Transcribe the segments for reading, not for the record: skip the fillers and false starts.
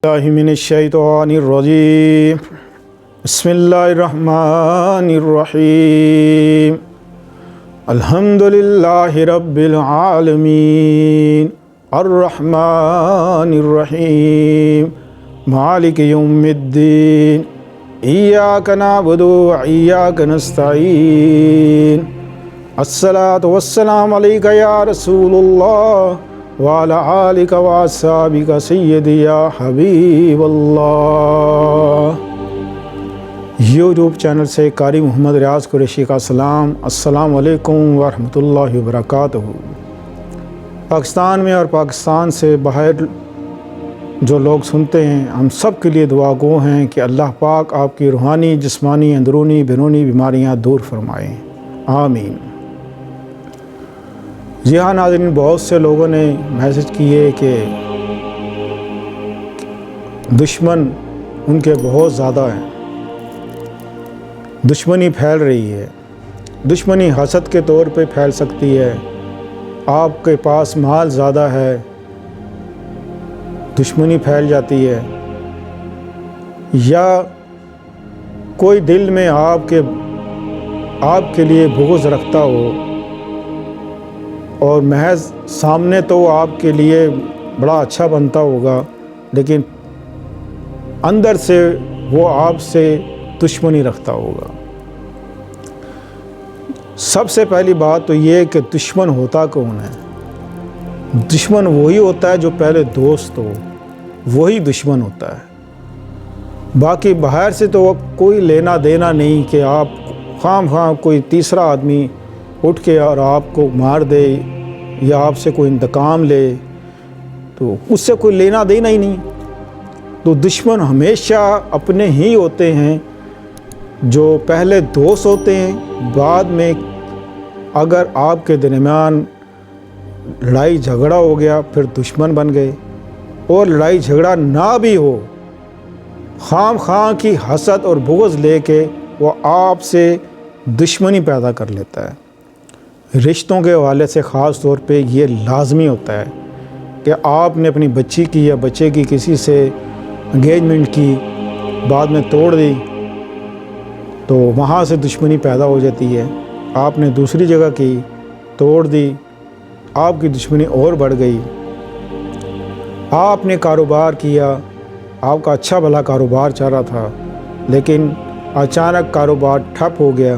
اللہ من الشیطان الرجیم بسم اللہ الرحمن الرحیم الحمد للہ رب العالمین الرحمن الرحیم مالک یوم الدین ایاک نعبد و ایاک نستعین الصلاۃ والسلام علیک یا رسول اللہ وعلی آلک و اصحابک سیدی یا حبیب اللہ۔ یوٹیوب چینل سے قاری محمد ریاض قریشی کا سلام، السلام علیکم ورحمۃ اللہ وبرکاتہ۔ پاکستان میں اور پاکستان سے باہر جو لوگ سنتے ہیں، ہم سب کے لیے دعا گو ہیں کہ اللہ پاک آپ کی روحانی، جسمانی، اندرونی، بیرونی بیماریاں دور فرمائیں، آمین۔ جی ہاں ناظرین، بہت سے لوگوں نے میسج کیے کہ دشمن ان کے بہت زیادہ ہیں، دشمنی پھیل رہی ہے، دشمنی حسد کے طور پہ پھیل سکتی ہے، آپ کے پاس مال زیادہ ہے، دشمنی پھیل جاتی ہے، یا کوئی دل میں آپ کے لیے بغض رکھتا ہو اور محض سامنے تو آپ کے لیے بڑا اچھا بنتا ہوگا، لیکن اندر سے وہ آپ سے دشمنی رکھتا ہوگا۔ سب سے پہلی بات تو یہ کہ دشمن ہوتا کون ہے؟ دشمن وہی ہوتا ہے جو پہلے دوست ہو، وہی دشمن ہوتا ہے۔ باقی باہر سے تو کوئی لینا دینا نہیں کہ آپ خواہ کوئی تیسرا آدمی اٹھ کے اور آپ کو مار دے یا آپ سے کوئی انتقام لے، تو اس سے کوئی لینا دینا ہی نہیں۔ تو دشمن ہمیشہ اپنے ہی ہوتے ہیں، جو پہلے دوست ہوتے ہیں، بعد میں اگر آپ کے درمیان لڑائی جھگڑا ہو گیا پھر دشمن بن گئے، اور لڑائی جھگڑا نہ بھی ہو، خواہ کی حسد اور بغض لے کے وہ آپ سے دشمنی پیدا کر لیتا ہے۔ رشتوں کے حوالے سے خاص طور پہ یہ لازمی ہوتا ہے کہ آپ نے اپنی بچی کی یا بچے کی کسی سے انگیجمنٹ کی، بعد میں توڑ دی، تو وہاں سے دشمنی پیدا ہو جاتی ہے۔ آپ نے دوسری جگہ کی، توڑ دی، آپ کی دشمنی اور بڑھ گئی۔ آپ نے کاروبار کیا، آپ کا اچھا بھلا کاروبار چل رہا تھا، لیکن اچانک کاروبار ٹھپ ہو گیا۔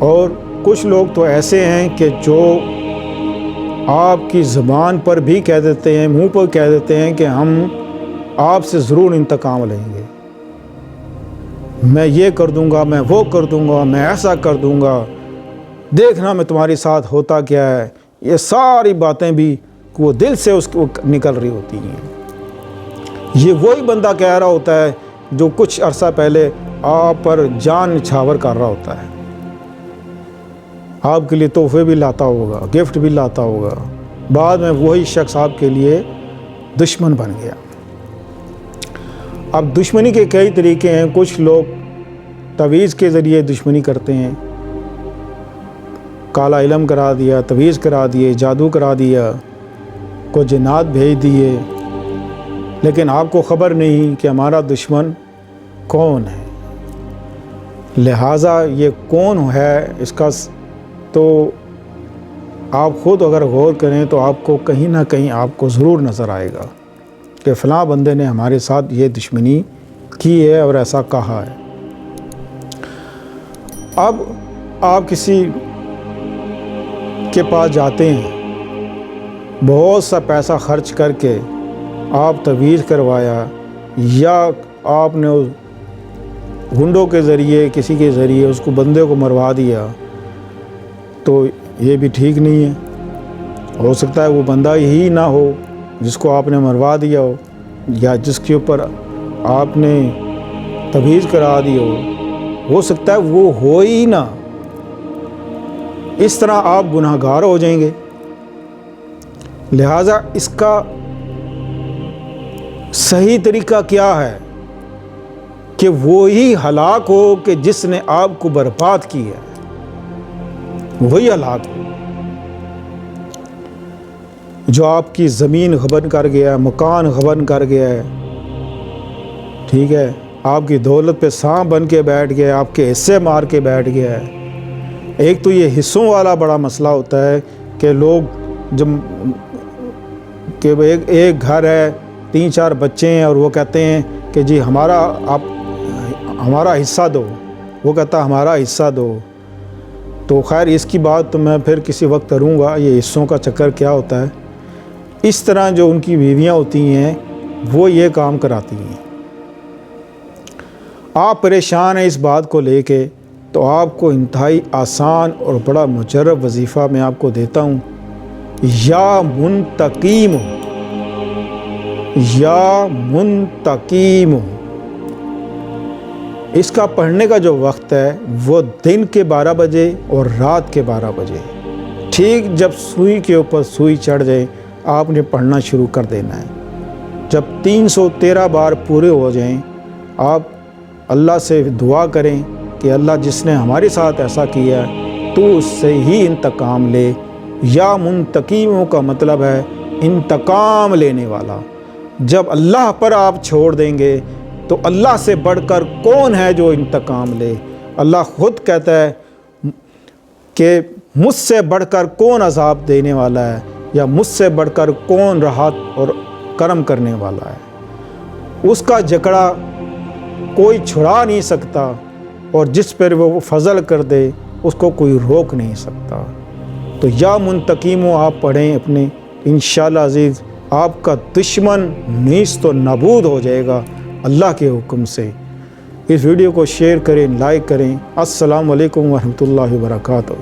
اور کچھ لوگ تو ایسے ہیں کہ جو آپ کی زبان پر بھی کہہ دیتے ہیں، منہ پر کہہ دیتے ہیں کہ ہم آپ سے ضرور انتقام لیں گے، میں یہ کر دوں گا، میں وہ کر دوں گا، میں ایسا کر دوں گا، دیکھنا میں تمہارے ساتھ ہوتا کیا ہے۔ یہ ساری باتیں بھی وہ دل سے اس کو نکل رہی ہوتی ہیں۔ یہ وہی بندہ کہہ رہا ہوتا ہے جو کچھ عرصہ پہلے آپ پر جان نچھاور کر رہا ہوتا ہے، آپ کے لیے تحفے بھی لاتا ہوگا، گفٹ بھی لاتا ہوگا، بعد میں وہی شخص آپ کے لیے دشمن بن گیا۔ اب دشمنی کے کئی طریقے ہیں۔ کچھ لوگ تعویذ کے ذریعے دشمنی کرتے ہیں، کالا علم کرا دیا، تعویذ کرا دیے، جادو کرا دیا، کوئی جنات بھیج دیے، لیکن آپ کو خبر نہیں کہ ہمارا دشمن کون ہے۔ لہٰذا یہ کون ہے، اس کا تو آپ خود اگر غور کریں تو آپ کو کہیں نہ کہیں آپ کو ضرور نظر آئے گا کہ فلاں بندے نے ہمارے ساتھ یہ دشمنی کی ہے اور ایسا کہا ہے۔ اب آپ کسی کے پاس جاتے ہیں، بہت سا پیسہ خرچ کر کے آپ تعویذ کروایا، یا آپ نے گنڈوں کے ذریعے کسی کے ذریعے اس کو بندے کو مروا دیا، تو یہ بھی ٹھیک نہیں ہے۔ ہو سکتا ہے وہ بندہ ہی نہ ہو جس کو آپ نے مروا دیا ہو، یا جس کے اوپر آپ نے تعویذ کرا دی ہو سکتا ہے وہ ہو ہی نہ۔ اس طرح آپ گناہ گار ہو جائیں گے۔ لہٰذا اس کا صحیح طریقہ کیا ہے کہ وہی ہلاک ہو کہ جس نے آپ کو برباد کی ہے، وہی ہلاک ہو۔ جو آپ کی زمین غبن کر گیا ہے، مکان غبن کر گیا ہے، ٹھیک ہے، آپ کی دولت پہ سانپ بن کے بیٹھ گیا ہے، آپ کے حصے مار کے بیٹھ گیا ہے۔ ایک تو یہ حصوں والا بڑا مسئلہ ہوتا ہے کہ لوگ جب کہ ایک گھر ہے، 3-4 بچے ہیں، اور وہ کہتے ہیں کہ جی ہمارا حصہ دو، وہ کہتا ہمارا حصہ دو۔ تو خیر اس کی بات تو میں پھر کسی وقت کروں گا، یہ حصوں کا چکر کیا ہوتا ہے۔ اس طرح جو ان کی بیویاں ہوتی ہیں وہ یہ کام کراتی ہیں۔ آپ پریشان ہیں اس بات کو لے کے، تو آپ کو انتہائی آسان اور بڑا مجرب وظیفہ میں آپ کو دیتا ہوں، یا منتقیم، یا منتقیم۔ اس کا پڑھنے کا جو وقت ہے وہ دن کے 12 بجے اور رات کے 12 بجے، ٹھیک جب سوئی کے اوپر سوئی چڑھ جائے آپ نے پڑھنا شروع کر دینا ہے۔ جب 313 بار پورے ہو جائیں آپ اللہ سے دعا کریں کہ اللہ جس نے ہمارے ساتھ ایسا کیا ہے تو اس سے ہی انتقام لے۔ یا منتقیموں کا مطلب ہے انتقام لینے والا۔ جب اللہ پر آپ چھوڑ دیں گے تو اللہ سے بڑھ کر کون ہے جو انتقام لے؟ اللہ خود کہتا ہے کہ مجھ سے بڑھ کر کون عذاب دینے والا ہے، یا مجھ سے بڑھ کر کون راحت اور کرم کرنے والا ہے۔ اس کا جکڑا کوئی چھڑا نہیں سکتا، اور جس پر وہ فضل کر دے اس کو کوئی روک نہیں سکتا۔ تو یا منتقیموں آپ پڑھیں اپنے، انشاءاللہ عزیز آپ کا دشمن نیست و نابود ہو جائے گا اللہ کے حکم سے۔ اس ویڈیو کو شیئر کریں، لائک کریں۔ السلام علیکم ورحمۃ اللہ وبرکاتہ۔